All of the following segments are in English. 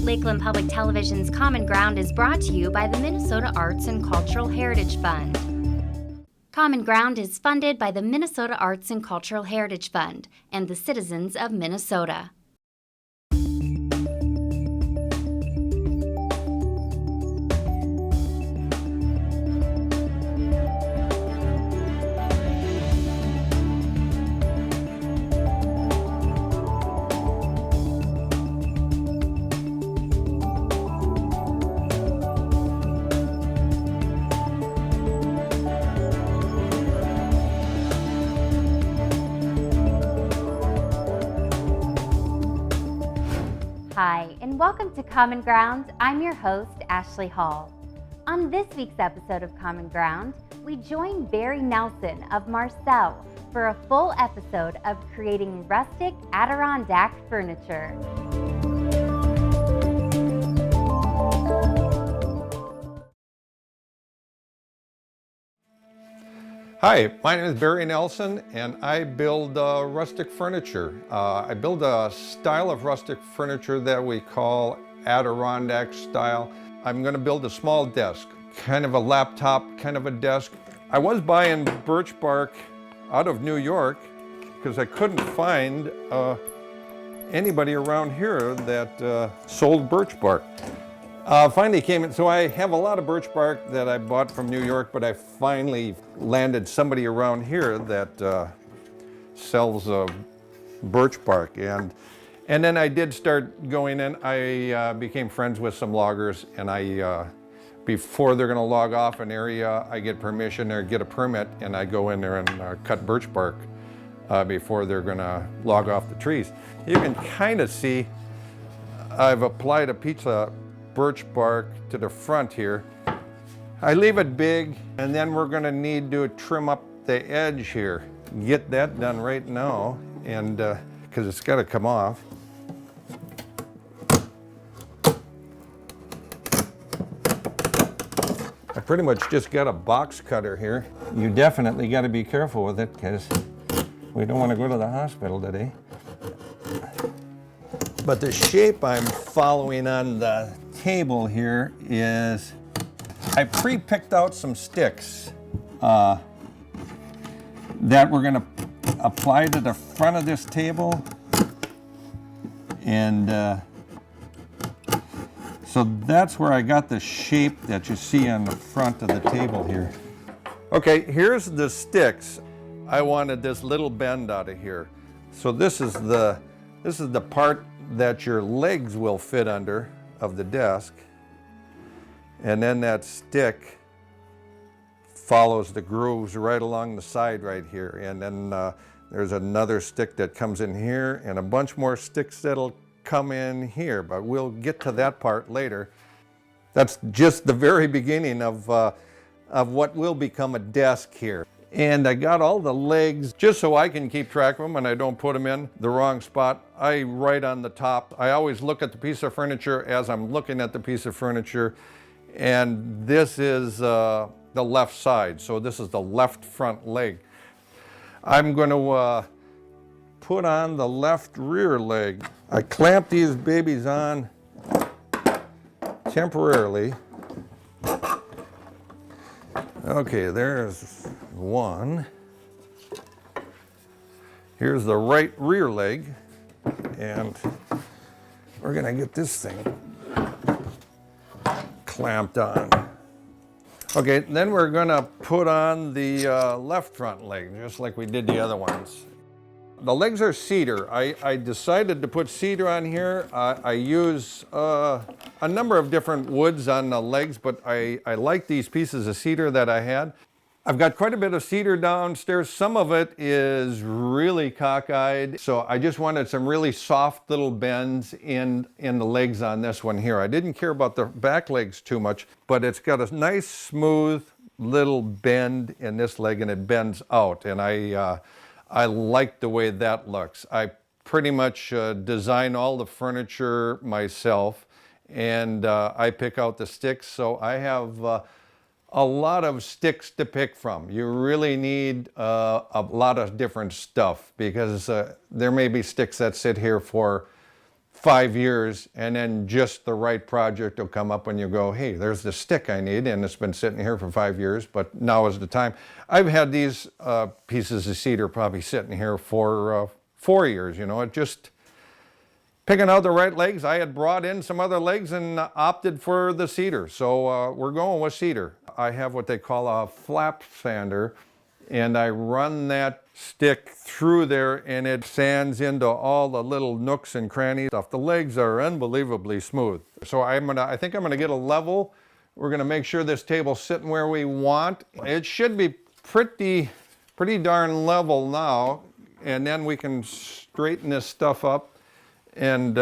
Lakeland Public Television's Common Ground is brought to you by the Minnesota Arts and Cultural Heritage Fund. Common Ground is funded by the Minnesota Arts and Cultural Heritage Fund and the citizens of Minnesota. Hi, and welcome to Common Ground. I'm your host, Ashley Hall. On this week's episode of Common Ground, we join Barry Nelson of Marcell for a full episode of creating rustic Adirondack furniture. Hi, my name is Barry Nelson and I build rustic furniture. I build a style of rustic furniture that we call Adirondack style. I'm going to build a small desk, kind of a laptop, kind of a desk. I was buying birch bark out of New York because I couldn't find anybody around here that sold birch bark. Finally came in, so I have a lot of birch bark that I bought from New York, but I finally landed somebody around here that sells birch bark. And then I did start going in. I became friends with some loggers, and before they're gonna log off an area, I get permission or get a permit, and I go in there and cut birch bark before they're gonna log off the trees. You can kind of see I've applied a piece of birch bark to the front here. I leave it big, and then we're gonna need to trim up the edge here. Get that done right now, and because it's gotta come off. I pretty much just got a box cutter here. You definitely gotta be careful with it because we don't wanna go to the hospital today. But the shape I'm following on the table here is, I pre-picked out some sticks that we're going to apply to the front of this table, and so that's where I got the shape that you see on the front of the table here. Okay, here's the sticks. I wanted this little bend out of here. So this is the part that your legs will fit under of the desk, and then that stick follows the grooves right along the side right here, and then there's another stick that comes in here and a bunch more sticks that'll come in here, but we'll get to that part later. That's just the very beginning of what will become a desk here. And I got all the legs just so I can keep track of them and I don't put them in the wrong spot. I write on the top. I always look at the piece of furniture as I'm looking at the piece of furniture. And this is the left side. So this is the left front leg. I'm going to put on the left rear leg. I clamp these babies on temporarily. Okay, there's one. Here's the right rear leg, and we're gonna get this thing clamped on. Okay, then we're gonna put on the left front leg, just like we did the other ones. The legs are cedar. I decided to put cedar on here. I use a number of different woods on the legs, but I like these pieces of cedar that I had. I've got quite a bit of cedar downstairs. Some of it is really cockeyed, so I just wanted some really soft little bends in the legs on this one here. I didn't care about the back legs too much, but it's got a nice smooth little bend in this leg, and it bends out, and I like the way that looks. I pretty much design all the furniture myself, and I pick out the sticks, so I have a lot of sticks to pick from. You really need a lot of different stuff because there may be sticks that sit here for 5 years, and then just the right project will come up when you go, hey, there's the stick I need, and it's been sitting here for 5 years, but now is the time. I've had these pieces of cedar probably sitting here for 4 years, you know, it just picking out the right legs. I had brought in some other legs and opted for the cedar, so we're going with cedar. I have what they call a flap sander, and I run that stick through there and it sands into all the little nooks and crannies stuff. The legs are unbelievably smooth. So I think I'm gonna get a level. We're gonna make sure this table's sitting where we want. It should be pretty darn level now, and then we can straighten this stuff up. And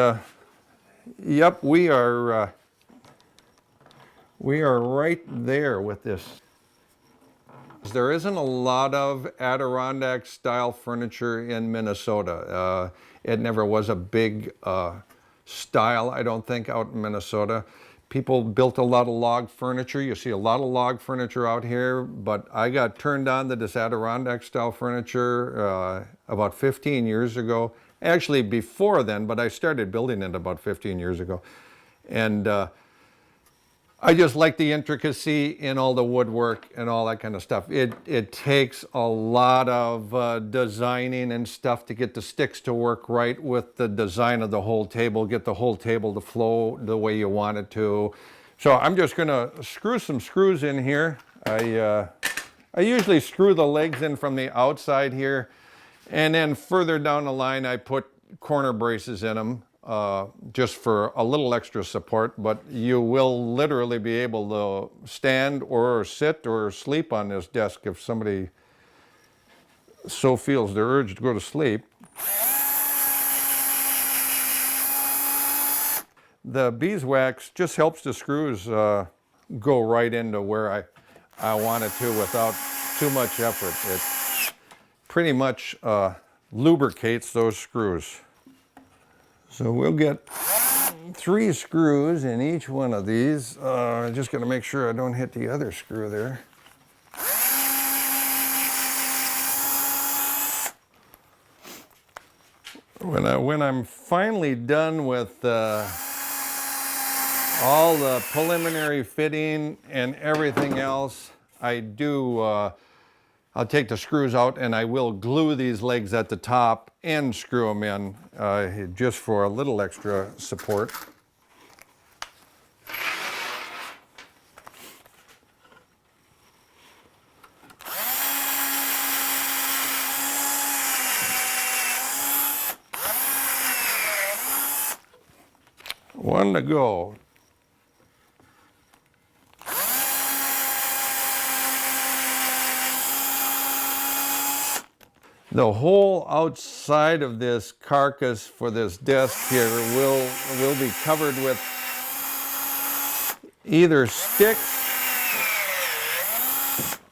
yep, we are right there with this. There isn't a lot of Adirondack style furniture in Minnesota. It never was a big style, I don't think, out in Minnesota. People built a lot of log furniture. You see a lot of log furniture out here, but I got turned on to this Adirondack style furniture about 15 years ago. Actually before then, but I started building it about 15 years ago. And I just like the intricacy in all the woodwork and all that kind of stuff. It takes a lot of designing and stuff to get the sticks to work right with the design of the whole table, get the whole table to flow the way you want it to. So I'm just gonna screw some screws in here. I usually screw the legs in from the outside here, and then further down the line I put corner braces in them. Just for a little extra support, but you will literally be able to stand or sit or sleep on this desk if somebody so feels their urge to go to sleep. The beeswax just helps the screws go right into where I want it to without too much effort. It pretty much lubricates those screws. So we'll get 3 screws in each one of these. Just gonna make sure I don't hit the other screw there. When I'm finally done with all the preliminary fitting and everything else, I'll take the screws out and I will glue these legs at the top and screw them in just for a little extra support. One to go. The whole outside of this carcass for this desk here will be covered with either sticks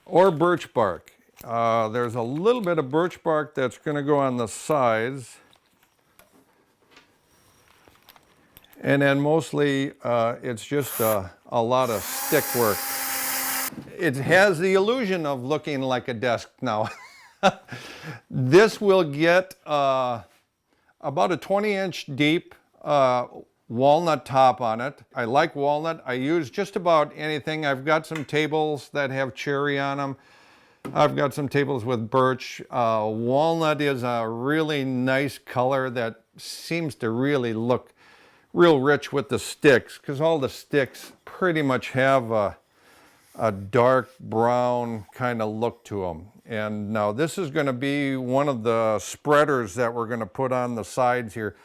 or birch bark. There's a little bit of birch bark that's going to go on the sides. And then mostly it's just a lot of stick work. It has the illusion of looking like a desk now. This will get about a 20-inch deep walnut top on it. I like walnut. I use just about anything. I've got some tables that have cherry on them. I've got some tables with birch. Walnut is a really nice color that seems to really look real rich with the sticks, because all the sticks pretty much have a dark brown kind of look to them. And now this is going to be one of the spreaders that we're going to put on the sides here.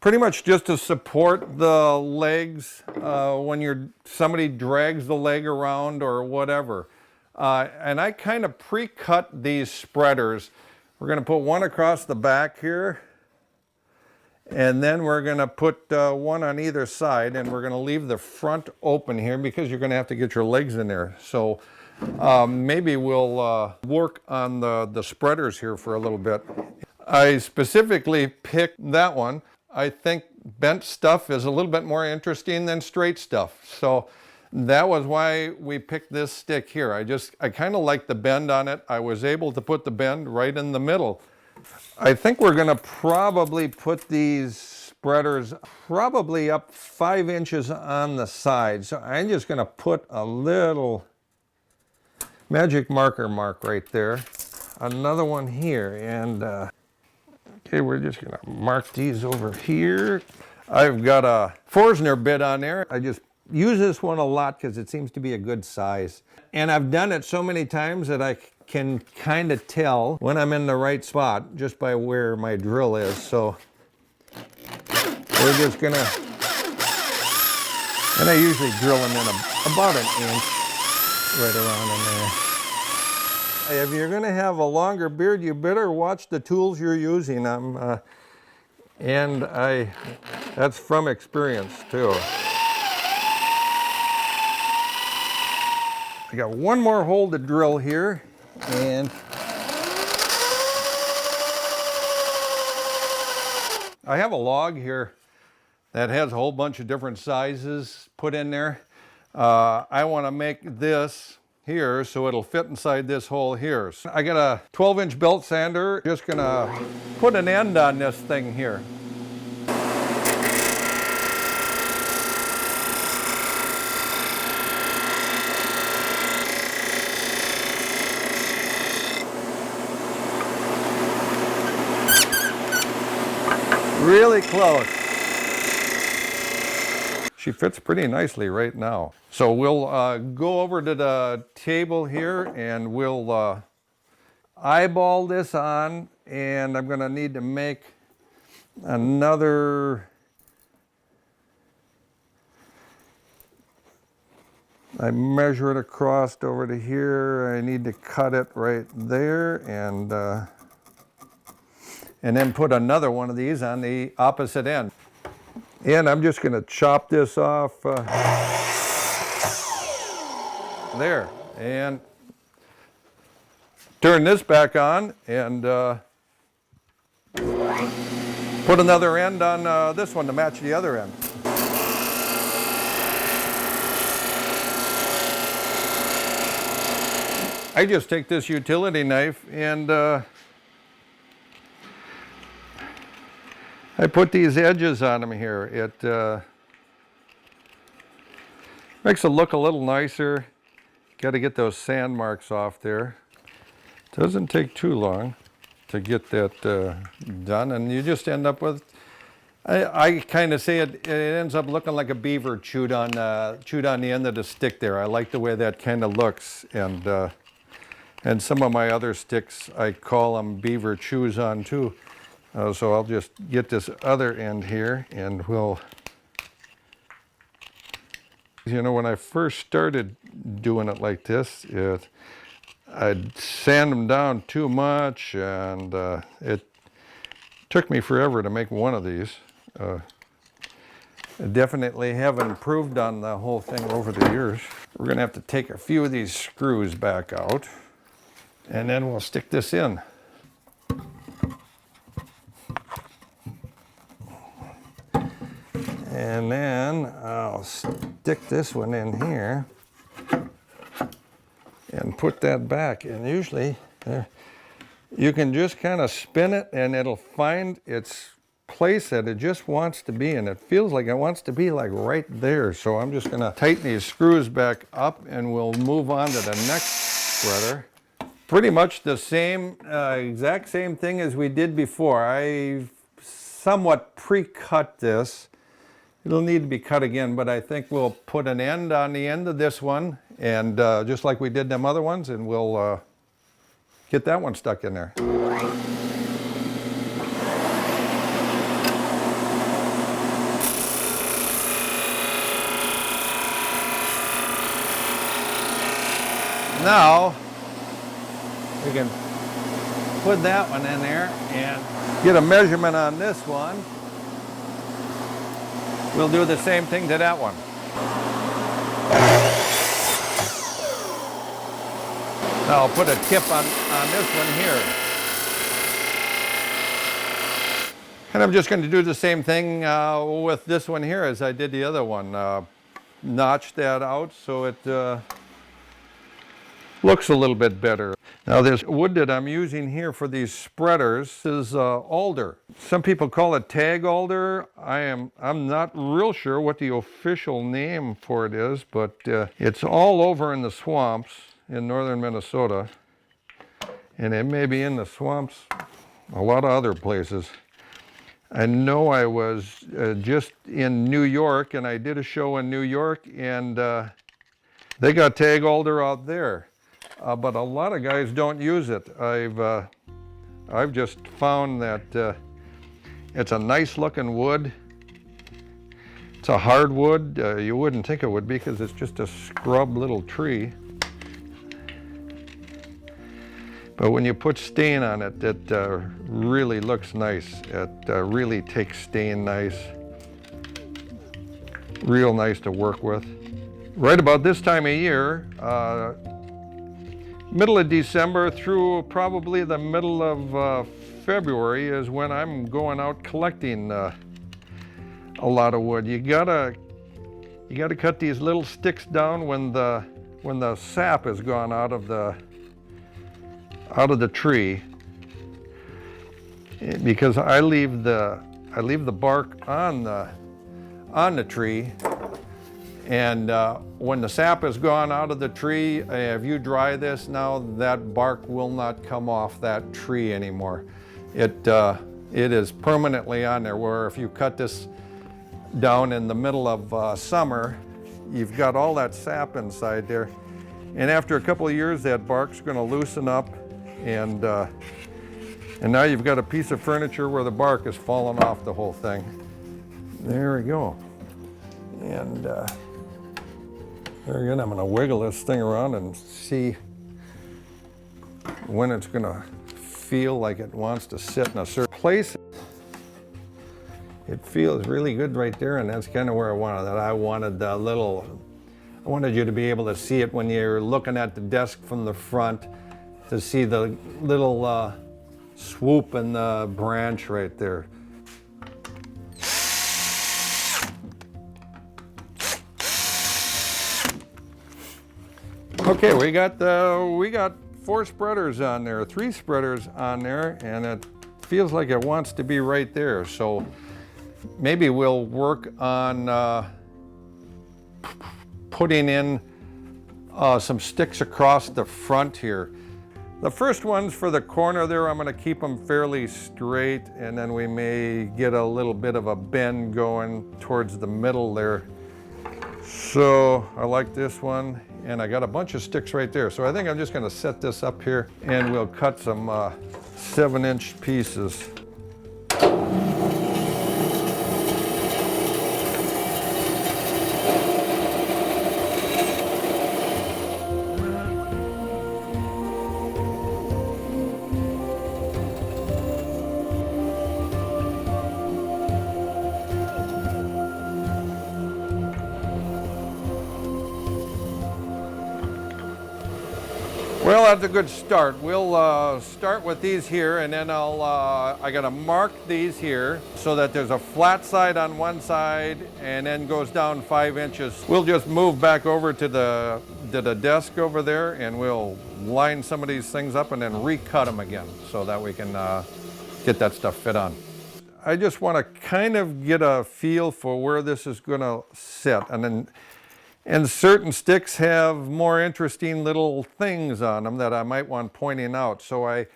Pretty much just to support the legs when somebody drags the leg around or whatever. And I kind of pre-cut these spreaders. We're going to put one across the back here. And then we're going to put one on either side, and we're going to leave the front open here because you're going to have to get your legs in there. So maybe we'll work on the spreaders here for a little bit. I specifically picked that one. I think bent stuff is a little bit more interesting than straight stuff. So that was why we picked this stick here. I kind of like the bend on it. I was able to put the bend right in the middle. I think we're going to probably put these spreaders probably up 5 inches on the side. So I'm just going to put a little magic marker mark right there. Another one here, and okay, we're just going to mark these over here. I've got a Forstner bit on there. I just use this one a lot because it seems to be a good size. And I've done it so many times that I can kind of tell when I'm in the right spot just by where my drill is. So we're just gonna, and I usually drill them in about an inch right around in there. If you're gonna have a longer beard, you better watch the tools you're using. That's from experience too. I got one more hole to drill here, and I have a log here that has a whole bunch of different sizes put in there. I want to make this here so it'll fit inside this hole here. So I got a 12-inch belt sander. Just gonna put an end on this thing here. Really close. She fits pretty nicely right now. So we'll go over to the table here and we'll eyeball this on, and I'm gonna need to make another, I measure it across over to here. I need to cut it right there, and then put another one of these on the opposite end. And I'm just gonna chop this off there, and turn this back on, and put another end on this one to match the other end. I just take this utility knife and I put these edges on them here. It makes it look a little nicer. Got to get those sand marks off there. Doesn't take too long to get that done, and you just end up with, I kind of say it ends up looking like a beaver chewed on the end of the stick there. I like the way that kind of looks, and some of my other sticks, I call them beaver chews on too. So I'll just get this other end here, and we'll, you know, when I first started doing it like this, I'd sand them down too much, and it took me forever to make one of these. I definitely have improved on the whole thing over the years. We're gonna have to take a few of these screws back out, and then we'll stick this in. And then I'll stick this one in here and put that back. And usually you can just kind of spin it and it'll find its place that it just wants to be. And it feels like it wants to be like right there. So I'm just gonna tighten these screws back up, and we'll move on to the next spreader. Pretty much the same, exact same thing as we did before. I somewhat pre-cut this. It'll need to be cut again, but I think we'll put an end on the end of this one, and just like we did them other ones, and we'll get that one stuck in there. Now, we can put that one in there and get a measurement on this one. We'll do the same thing to that one. Now I'll put a tip on this one here. And I'm just going to do the same thing with this one here as I did the other one. Notch that out so it looks a little bit better. Now this wood that I'm using here for these spreaders is alder. Some people call it tag alder. I'm not real sure what the official name for it is, but it's all over in the swamps in northern Minnesota, and it may be in the swamps a lot of other places. I know I was just in New York, and I did a show in New York, and they got tag alder out there. But a lot of guys don't use it. I've just found that it's a nice looking wood. It's a hardwood. You wouldn't think it would be because it's just a scrub little tree. But when you put stain on it, it really looks nice. It really takes stain nice. Real nice to work with. Right about this time of year, middle of December through probably the middle of February is when I'm going out collecting a lot of wood. You gotta cut these little sticks down when the sap has gone out of the tree, because I leave the bark on the tree. And when the sap has gone out of the tree, if you dry this now, that bark will not come off that tree anymore. It is permanently on there, where if you cut this down in the middle of summer, you've got all that sap inside there. And after a couple of years, that bark's going to loosen up, and now you've got a piece of furniture where the bark is falling off the whole thing. There we go. And there again, I'm going to wiggle this thing around and see when it's going to feel like it wants to sit in a certain place. It feels really good right there, and that's kind of where I wanted that. I wanted you to be able to see it when you're looking at the desk from the front, to see the little swoop in the branch right there. Okay, we got 4 spreaders on there, 3 spreaders on there, and it feels like it wants to be right there. So maybe we'll work on putting in some sticks across the front here. The first ones for the corner there, I'm going to keep them fairly straight, and then we may get a little bit of a bend going towards the middle there. So I like this one, and I got a bunch of sticks right there. So I think I'm just going to set this up here, and we'll cut some 7-inch pieces. Well, that's a good start. We'll start with these here, and then I gotta mark these here so that there's a flat side on one side and then goes down 5 inches. We'll just move back over to the desk over there, and we'll line some of these things up and then recut them again so that we can get that stuff fit on. I just want to kind of get a feel for where this is gonna sit, and certain sticks have more interesting little things on them that I might want pointing out. So I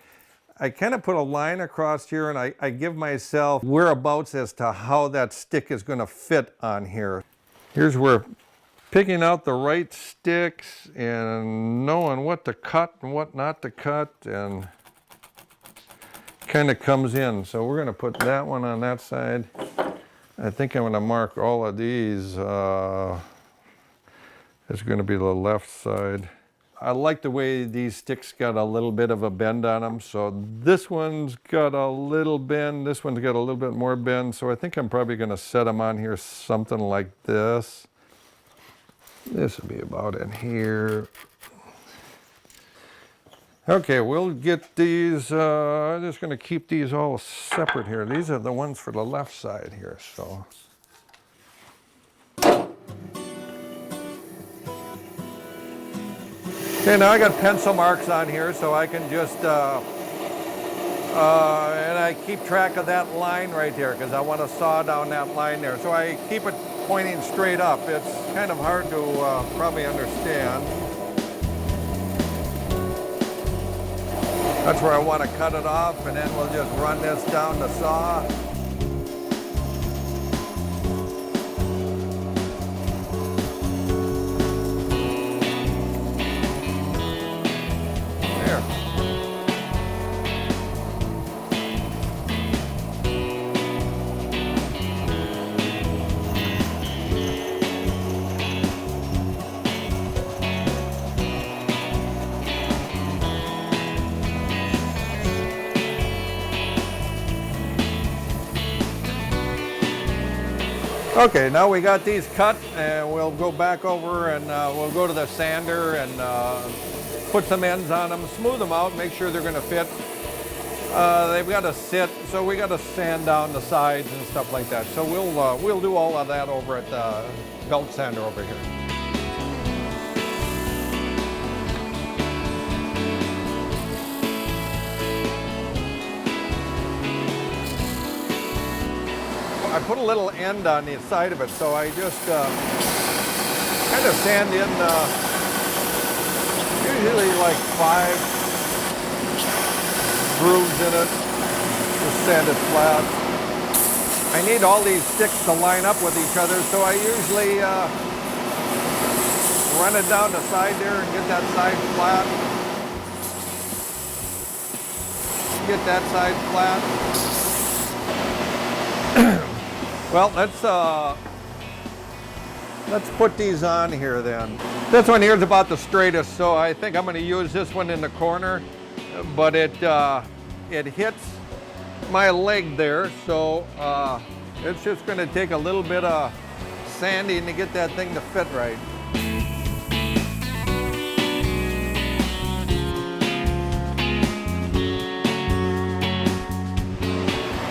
kind of put a line across here, and I give myself whereabouts as to how that stick is going to fit on here. Here's where picking out the right sticks and knowing what to cut and what not to cut and kind of comes in. So we're going to put that one on that side. I think I'm going to mark all of these. It's going to be the left side. I like the way these sticks got a little bit of a bend on them. So this one's got a little bend, this one's got a little bit more bend. So I think I'm probably going to set them on here something like this. This will be about in here. Okay, we'll get these, I'm just going to keep these all separate here. These are the ones for the left side here, so. Okay, now I got pencil marks on here so I can just, and I keep track of that line right there because I want to saw down that line there. So I keep it pointing straight up. It's kind of hard to probably understand. That's where I want to cut it off, and then we'll just run this down the saw. Okay, now we got these cut, and we'll go back over and we'll go to the sander and put some ends on them, smooth them out, make sure they're going to fit. They've got to sit, so we got to sand down the sides and stuff like that. So we'll do all of that over at the belt sander over here. I put a little end on the side of it, so I just kind of sand in usually like 5 grooves in it, just sand it flat. I need all these sticks to line up with each other, so I usually run it down the side there and get that side flat. Get that side flat. Well, let's put these on here then. This one here is about the straightest, so I think I'm going to use this one in the corner, but it hits my leg there, so it's just going to take a little bit of sanding to get that thing to fit right.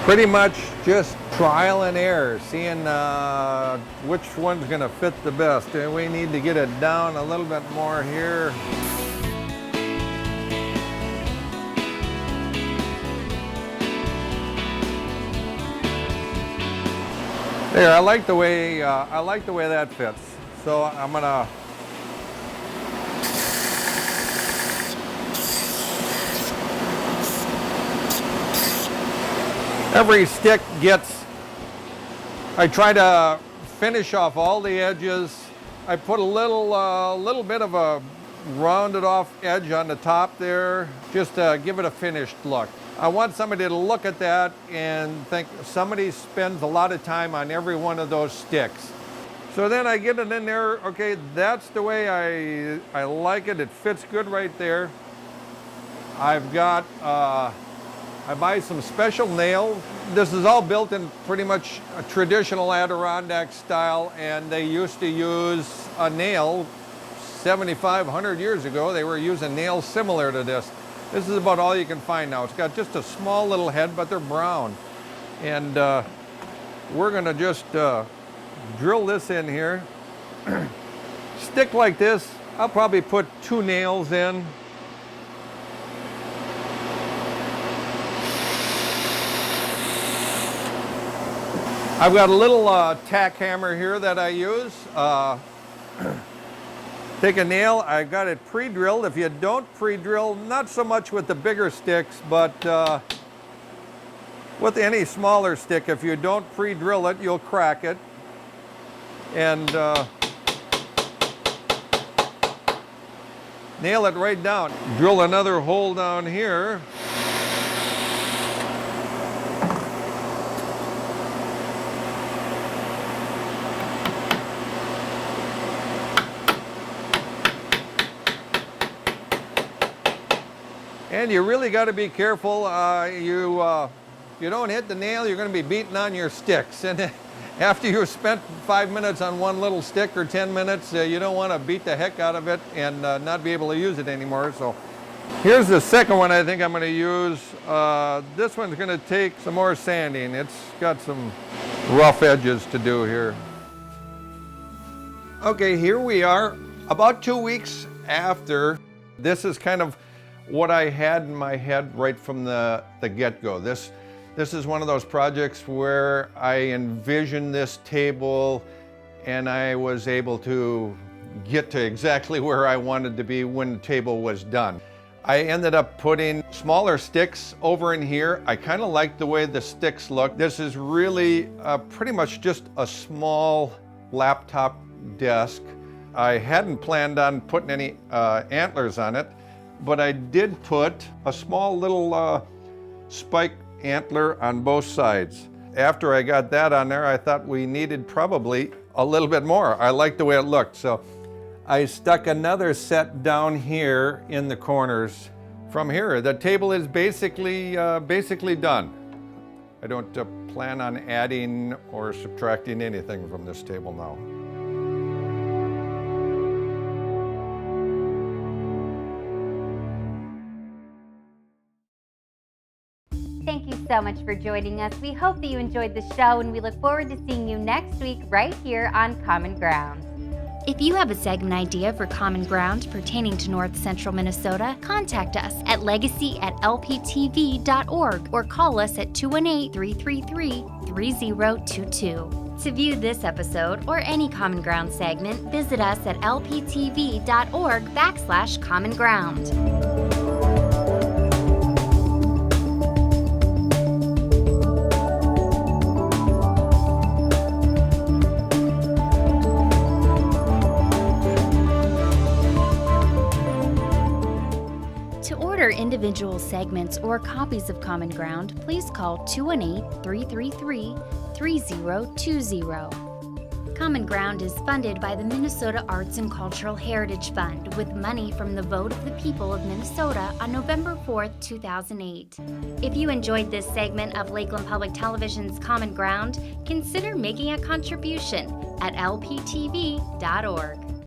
Pretty much just trial and error, seeing which one's going to fit the best. And we need to get it down a little bit more here. There, I like the way that fits. So I'm gonna every stick gets, I try to finish off all the edges. I put a little bit of a rounded off edge on the top there, just to give it a finished look. I want somebody to look at that and think somebody spends a lot of time on every one of those sticks. So then I get it in there, okay, that's the way I like it. It fits good right there. I've got, I buy some special nails. This is all built in pretty much a traditional Adirondack style, and they used to use a nail 7,500 years ago. They were using nails similar to this. This is about all you can find now. It's got just a small little head, but they're brown. And we're gonna just drill this in here. Stick like this, I'll probably put 2 nails in. I've got a little tack hammer here that I use. Take a nail, I got it pre-drilled. If you don't pre-drill, not so much with the bigger sticks, but with any smaller stick, if you don't pre-drill it, you'll crack it. And nail it right down. Drill another hole down here. And you really got to be careful. You don't hit the nail, you're going to be beating on your sticks. And after you've spent 5 minutes on one little stick or 10 minutes, you don't want to beat the heck out of it and not be able to use it anymore. So here's the second one I think I'm going to use. This one's going to take some more sanding. It's got some rough edges to do here. Okay, here we are about 2 weeks after This is kind of what I had in my head right from the get-go. This is one of those projects where I envisioned this table and I was able to get to exactly where I wanted to be when the table was done. I ended up putting smaller sticks over in here. I kind of like the way the sticks look. This is really pretty much just a small laptop desk. I hadn't planned on putting any antlers on it, but I did put a small little spike antler on both sides. After I got that on there, I thought we needed probably a little bit more. I liked the way it looked, so I stuck another set down here in the corners. From here, the table is basically done. I don't plan on adding or subtracting anything from this table now. Thank you so much for joining us. We hope that you enjoyed the show, and we look forward to seeing you next week right here on Common Ground. If you have a segment idea for Common Ground pertaining to North Central Minnesota, contact us at legacy@lptv.org or call us at 218-333-3022. To view this episode or any Common Ground segment, visit us at lptv.org/Common Ground. For individual segments or copies of Common Ground, please call 218-333-3020. Common Ground is funded by the Minnesota Arts and Cultural Heritage Fund with money from the vote of the people of Minnesota on November 4th, 2008. If you enjoyed this segment of Lakeland Public Television's Common Ground, consider making a contribution at lptv.org.